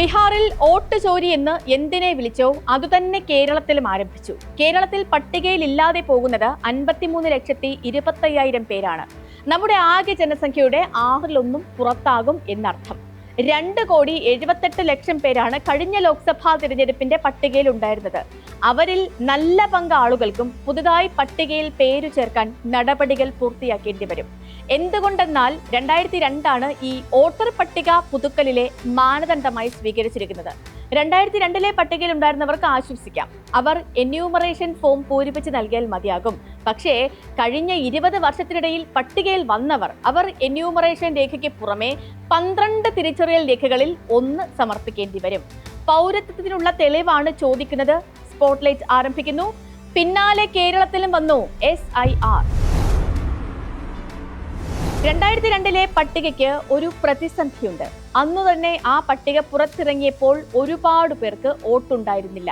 ബീഹാറിൽ വോട്ട് ചോരി എന്ന് എന്തിനെ വിളിച്ചോ അതുതന്നെ കേരളത്തിലും ആരംഭിച്ചു. കേരളത്തിൽ പട്ടികയിൽ ഇല്ലാതെ പോകുന്നത് 53,25,000 പേരാണ്. നമ്മുടെ ആകെ ജനസംഖ്യയുടെ 1/6 പുറത്താകും എന്നർത്ഥം. 2,78,00,000 പേരാണ് കഴിഞ്ഞ ലോക്സഭാ തിരഞ്ഞെടുപ്പിന്റെ പട്ടികയിൽ ഉണ്ടായിരുന്നത്. അവരിൽ നല്ല പങ്ക് ആളുകൾക്കും പുതുതായി പട്ടികയിൽ പേരു ചേർക്കാൻ നടപടികൾ പൂർത്തിയാക്കേണ്ടി വരും. എന്തുകൊണ്ടെന്നാൽ 2002 ഈ വോട്ടർ പട്ടിക പുതുക്കലിലെ മാനദണ്ഡമായി സ്വീകരിച്ചിരിക്കുന്നത്. 2002 പട്ടികയിൽ ഉണ്ടായിരുന്നവർക്ക് ആശ്വസിക്കാം, അവർ എന്യൂമറേഷൻ ഫോം പൂരിപ്പിച്ച് നൽകിയാൽ മതിയാകും. പക്ഷേ കഴിഞ്ഞ 20 വർഷത്തിനിടയിൽ പട്ടികയിൽ വന്നവർ അവർ എന്യൂമറേഷൻ രേഖയ്ക്ക് പുറമെ 12 തിരിച്ചറിയൽ രേഖകളിൽ 1 സമർപ്പിക്കേണ്ടി വരും. പൗരത്വത്തിനുള്ള തെളിവാണ് ചോദിക്കുന്നത്. സ്പോട്ട്ലൈറ്റ് ആരംഭിക്കുന്നു. പിന്നാലെ കേരളത്തിലും വന്നു SIR. 2002 പട്ടികയ്ക്ക് ഒരു പ്രതിസന്ധിയുണ്ട്. അന്നു തന്നെ ആ പട്ടിക പുറത്തിറങ്ങിയപ്പോൾ ഒരുപാട് പേർക്ക് വോട്ടുണ്ടായിരുന്നില്ല.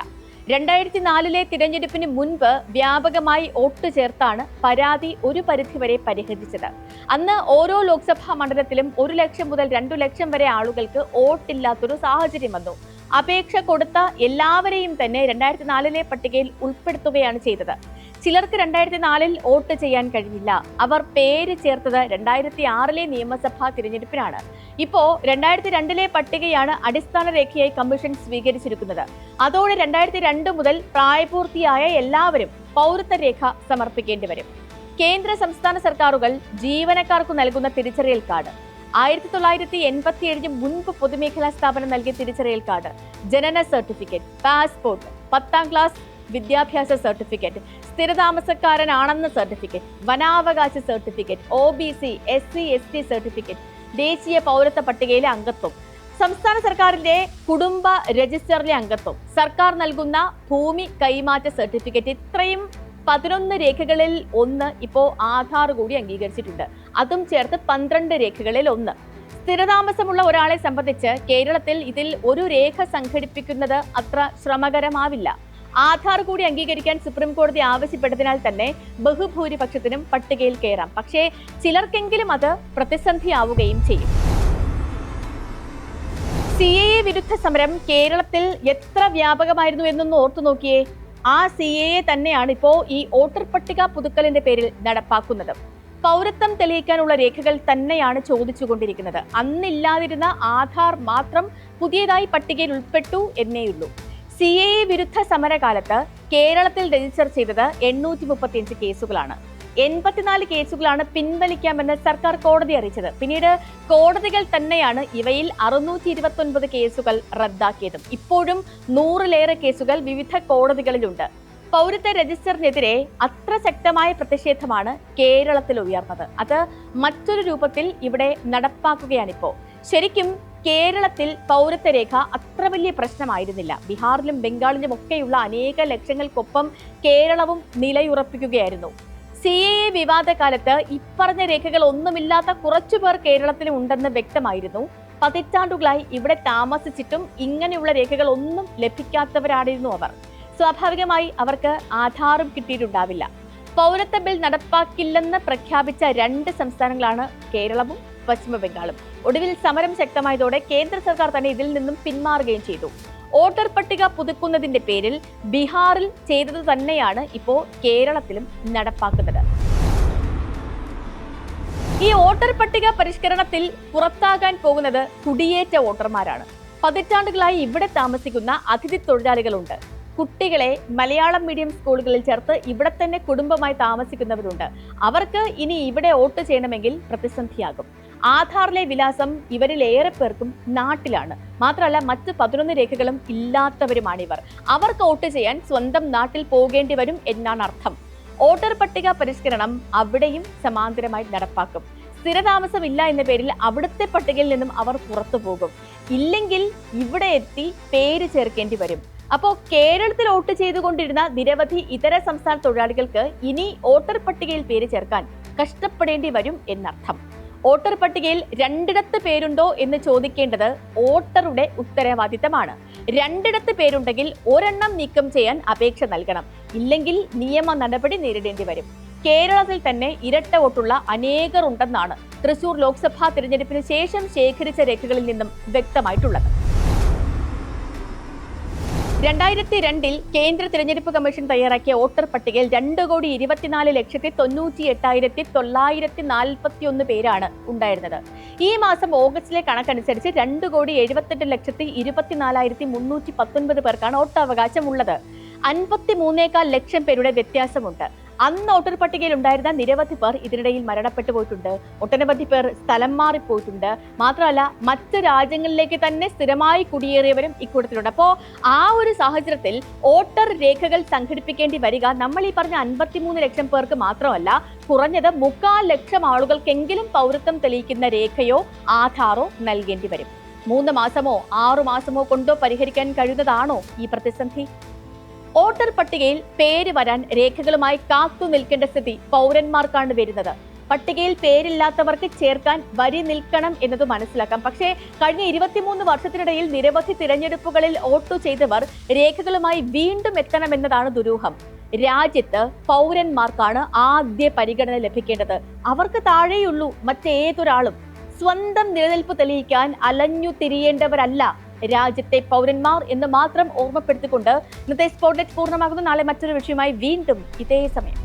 2004 തിരഞ്ഞെടുപ്പിന് മുൻപ് വ്യാപകമായി വോട്ട് ചേർത്താണ് പരാതി ഒരു പരിധിവരെ പരിഹരിച്ചത്. അന്ന് ഓരോ ലോക്സഭാ മണ്ഡലത്തിലും 1 ലക്ഷം മുതൽ 2 ലക്ഷം വരെ ആളുകൾക്ക് വോട്ടില്ലാത്തൊരു സാഹചര്യം വന്നു. അപേക്ഷ കൊടുത്ത എല്ലാവരെയും തന്നെ 2004 പട്ടികയിൽ ഉൾപ്പെടുത്തുകയാണ് ചെയ്തത്. ചിലർക്ക് 2004 വോട്ട് ചെയ്യാൻ കഴിഞ്ഞില്ല. അവർ പേര് ചേർത്തത് 2006 നിയമസഭാ തിരഞ്ഞെടുപ്പിനാണ്. ഇപ്പോ 2002 പട്ടികയാണ് അടിസ്ഥാന രേഖയായി കമ്മീഷൻ സ്വീകരിച്ചിരിക്കുന്നത്. അതോടെ 2002 മുതൽ പ്രായപൂർത്തിയായ എല്ലാവരും പൗരത്വ രേഖ സമർപ്പിക്കേണ്ടി വരും. കേന്ദ്ര സംസ്ഥാന സർക്കാരുകൾ ജീവനക്കാർക്ക് നൽകുന്ന തിരിച്ചറിയൽ കാർഡ്, 1987 മുൻപ് പൊതുമേഖലാ സ്ഥാപനം നൽകിയ തിരിച്ചറിയൽ കാർഡ്, ജനന സർട്ടിഫിക്കറ്റ്, പാസ്പോർട്ട്, 10ാം ക്ലാസ് വിദ്യാഭ്യാസ സർട്ടിഫിക്കറ്റ്, സ്ഥിരതാമസക്കാരനാണെന്ന സർട്ടിഫിക്കറ്റ്, വനാവകാശ certificate, OBC, SC, ST certificate, ദേശീയ പൗരത്വ പട്ടികയിലെ അംഗത്വം, സംസ്ഥാന സർക്കാരിന്റെ കുടുംബ രജിസ്റ്ററിലെ അംഗത്വം, സർക്കാർ നൽകുന്ന ഭൂമി കൈമാറ്റ സർട്ടിഫിക്കറ്റ്, ഇത്രയും 11 രേഖകളിൽ 1 ഇപ്പോൾ ആധാർ കൂടി അംഗീകരിച്ചിട്ടുണ്ട്. അതും ചേർത്ത് 12 രേഖകളിൽ 1. സ്ഥിരതാമസമുള്ള ഒരാളെ സംബന്ധിച്ച് കേരളത്തിൽ ഇതിൽ ഒരു രേഖ സംഘടിപ്പിക്കുന്നത് അത്ര ശ്രമകരമാവില്ല. ആധാർ കൂടി അംഗീകരിക്കാൻ സുപ്രീം കോടതി ആവശ്യപ്പെട്ടതിനാൽ തന്നെ ബഹുഭൂരിപക്ഷത്തിനും പട്ടികയിൽ കയറാം. പക്ഷേ ചിലർക്കെങ്കിലും അത് പ്രതിസന്ധിയാവുകയും ചെയ്യും. CAA വിരുദ്ധ സമരം കേരളത്തിൽ എത്ര വ്യാപകമായിരുന്നു എന്നൊന്ന് ഓർത്തു നോക്കിയേ. ആ CAA തന്നെയാണ് ഇപ്പോൾ ഈ വോട്ടർ പട്ടിക പുതുക്കലിന്റെ പേരിൽ നടപ്പാക്കുന്നത്. പൗരത്വം തെളിയിക്കാനുള്ള രേഖകൾ തന്നെയാണ് ചോദിച്ചുകൊണ്ടിരിക്കുന്നത്. അന്നില്ലാതിരുന്ന ആധാർ മാത്രം പുതിയതായി പട്ടികയിൽ ഉൾപ്പെട്ടു എന്നേയുള്ളൂ. CAA വിരുദ്ധ സമരകാലത്ത് കേരളത്തിൽ രജിസ്റ്റർ ചെയ്തത് 835 കേസുകളാണ്. 84 കേസുകളാണ് പിൻവലിക്കാമെന്ന് സർക്കാർ കോടതി അറിയിച്ചത്. പിന്നീട് കോടതികൾ തന്നെയാണ് ഇവയിൽ 629 കേസുകൾ റദ്ദാക്കിയതും. ഇപ്പോഴും 100-ലേറെ കേസുകൾ വിവിധ കോടതികളിലുണ്ട്. പൗരത്വ രജിസ്റ്ററിനെതിരെ അത്ര ശക്തമായ പ്രതിഷേധമാണ് കേരളത്തിൽ ഉയർന്നത്. അത് മറ്റൊരു രൂപത്തിൽ ഇവിടെ നടപ്പാക്കുകയാണിപ്പോൾ. ശരിക്കും കേരളത്തിൽ പൗരത്വ രേഖ അത്ര വലിയ പ്രശ്നമായിരുന്നില്ല. ബീഹാറിലും ബംഗാളിലും ഒക്കെയുള്ള അനേക ലക്ഷങ്ങൾക്കൊപ്പം കേരളവും നിലയുറപ്പിക്കുകയായിരുന്നു. CAA വിവാദ കാലത്ത് ഇപ്പറഞ്ഞ രേഖകൾ ഒന്നുമില്ലാത്ത കുറച്ചുപേർ കേരളത്തിലും ഉണ്ടെന്ന് വ്യക്തമായിരുന്നു. പതിറ്റാണ്ടുകളായി ഇവിടെ താമസിച്ചിട്ടും ഇങ്ങനെയുള്ള രേഖകൾ ഒന്നും ലഭിക്കാത്തവരായിരുന്നു അവർ. സ്വാഭാവികമായി അവർക്ക് ആധാറും കിട്ടിയിട്ടുണ്ടാവില്ല. പൗരത്വ ബിൽ നടപ്പാക്കില്ലെന്ന് പ്രഖ്യാപിച്ച 2 സംസ്ഥാനങ്ങളാണ് കേരളവും പശ്ചിമ ബംഗാളും. ഒടുവിൽ സമരം ശക്തമായതോടെ കേന്ദ്ര സർക്കാർ തന്നെ ഇതിൽ നിന്നും പിന്മാറുകയും ചെയ്തു. വോട്ടർ പട്ടിക പുതുക്കുന്നതിന്റെ പേരിൽ ബീഹാറിൽ ചെയ്തത് തന്നെയാണ് ഇപ്പോൾ കേരളത്തിലും നടപ്പാക്കുന്നത്. ഈ വോട്ടർ പട്ടിക പരിഷ്കരണത്തിൽ പുറത്താകാൻ പോകുന്നത് കുടിയേറ്റ വോട്ടർമാരാണ്. പതിറ്റാണ്ടുകളായി ഇവിടെ താമസിക്കുന്ന അതിഥി തൊഴിലാളികളുണ്ട്. കുട്ടികളെ മലയാളം മീഡിയം സ്കൂളുകളിൽ ചേർത്ത് ഇവിടെ തന്നെ കുടുംബമായി താമസിക്കുന്നവരുണ്ട്. അവർക്ക് ഇനി ഇവിടെ വോട്ട് ചെയ്യണമെങ്കിൽ പ്രതിസന്ധിയാകും. ആധാറിലെ വിലാസം ഇവരിൽ ഏറെ പേർക്കും നാട്ടിലാണ്. മാത്രമല്ല മറ്റ് 11 രേഖകളും ഇല്ലാത്തവരുമാണിവർ. അവർക്ക് വോട്ട് ചെയ്യാൻ സ്വന്തം നാട്ടിൽ പോകേണ്ടി വരും എന്നാണ് അർത്ഥം. വോട്ടർ പട്ടിക പരിഷ്കരണം അവിടെയും സമാന്തരമായി നടപ്പാക്കും. സ്ഥിരതാമസമില്ല എന്ന പേരിൽ അവിടുത്തെ പട്ടികയിൽ നിന്നും അവർ പുറത്തു പോകും. ഇല്ലെങ്കിൽ ഇവിടെ എത്തി പേര് ചേർക്കേണ്ടി വരും. അപ്പോൾ കേരളത്തിൽ വോട്ട് ചെയ്തുകൊണ്ടിരുന്ന നിരവധി ഇതര സംസ്ഥാന തൊഴിലാളികൾക്ക് ഇനി വോട്ടർ പട്ടികയിൽ പേര് ചേർക്കാൻ കഷ്ടപ്പെടേണ്ടി വരും എന്നർത്ഥം. വോട്ടർ പട്ടികയിൽ 2ഇടത്ത് പേരുണ്ടോ എന്ന് ചോദിക്കേണ്ടത് വോട്ടറുടെ ഉത്തരവാദിത്തമാണ്. 2ഇടത്ത് പേരുണ്ടെങ്കിൽ 1 നീക്കം ചെയ്യാൻ അപേക്ഷ നൽകണം. ഇല്ലെങ്കിൽ നിയമ നടപടി നേരിടേണ്ടി വരും. കേരളത്തിൽ തന്നെ ഇരട്ട വോട്ടുള്ള അനേകർ ഉണ്ടെന്നാണ് തൃശൂർ ലോക്സഭാ തിരഞ്ഞെടുപ്പിന് ശേഷം ശേഖരിച്ച രേഖകളിൽ നിന്നും വ്യക്തമായിട്ടുള്ളത്. 2002 കേന്ദ്ര തിരഞ്ഞെടുപ്പ് കമ്മീഷൻ തയ്യാറാക്കിയ വോട്ടർ പട്ടികയിൽ 2,24,98,941 പേരാണ് ഉണ്ടായിരുന്നത്. ഈ മാസം ഓഗസ്റ്റിലെ കണക്കനുസരിച്ച് 2,78,24,319 പേർക്കാണ് വോട്ടവകാശം ഉള്ളത്. 53.4 ലക്ഷം പേരുടെ വ്യത്യാസമുണ്ട്. അന്ന് വോട്ടർ പട്ടികയിൽ ഉണ്ടായിരുന്ന നിരവധി പേർ ഇതിനിടയിൽ മരണപ്പെട്ടു പോയിട്ടുണ്ട്. ഒട്ടനവധി പേർ സ്ഥലം മാറിപ്പോയിട്ടുണ്ട്. മാത്രമല്ല മറ്റ് രാജ്യങ്ങളിലേക്ക് തന്നെ സ്ഥിരമായി കുടിയേറിയവരും ഇക്കൂട്ടത്തിലുണ്ട്. അപ്പോൾ ആ ഒരു സാഹചര്യത്തിൽ വോട്ടർ രേഖകൾ സംഘടിപ്പിക്കേണ്ടി വരിക നമ്മൾ ഈ പറഞ്ഞ 53 ലക്ഷം പേർക്ക് മാത്രമല്ല, കുറഞ്ഞത് 3/4 ലക്ഷം ആളുകൾക്കെങ്കിലും പൗരത്വം തെളിയിക്കുന്ന രേഖയോ ആധാറോ നൽകേണ്ടി വരും. 3 മാസമോ 6 മാസമോ കൊണ്ടോ പരിഹരിക്കാൻ കഴിയുന്നതാണോ ഈ പ്രതിസന്ധി? വോട്ടർ പട്ടികയിൽ പേര് വരാൻ രേഖകളുമായി കാത്തു നിൽക്കേണ്ട സ്ഥിതി പൗരന്മാർക്കാണ് വരുന്നത്. പട്ടികയിൽ പേരില്ലാത്തവർക്ക് ചേർക്കാൻ വരി നിൽക്കണം എന്നത് മനസ്സിലാക്കാം. പക്ഷേ കഴിഞ്ഞ 23 വർഷത്തിനിടയിൽ നിരവധി തിരഞ്ഞെടുപ്പുകളിൽ വോട്ട് ചെയ്തവർ രേഖകളുമായി വീണ്ടും എത്തണമെന്നതാണ് ദുരൂഹം. രാജ്യത്ത് പൗരന്മാർക്കാണ് ആദ്യ പരിഗണന ലഭിക്കേണ്ടത്. അവർക്ക് താഴെയുള്ളൂ മറ്റേതൊരാളും. സ്വന്തം നിലനിൽപ്പ് തെളിയിക്കാൻ അലഞ്ഞു തിരിയേണ്ടവരല്ല രാജ്യത്തെ പൗരന്മാർ എന്ന് മാത്രം ഓർമ്മപ്പെടുത്തിക്കൊണ്ട് ഇന്നത്തെ സ്പോട്ട്ലൈറ്റ് പൂർണ്ണമാകുന്നു. നാളെ മറ്റൊരു വിഷയമായി വീണ്ടും ഇതേ സമയം.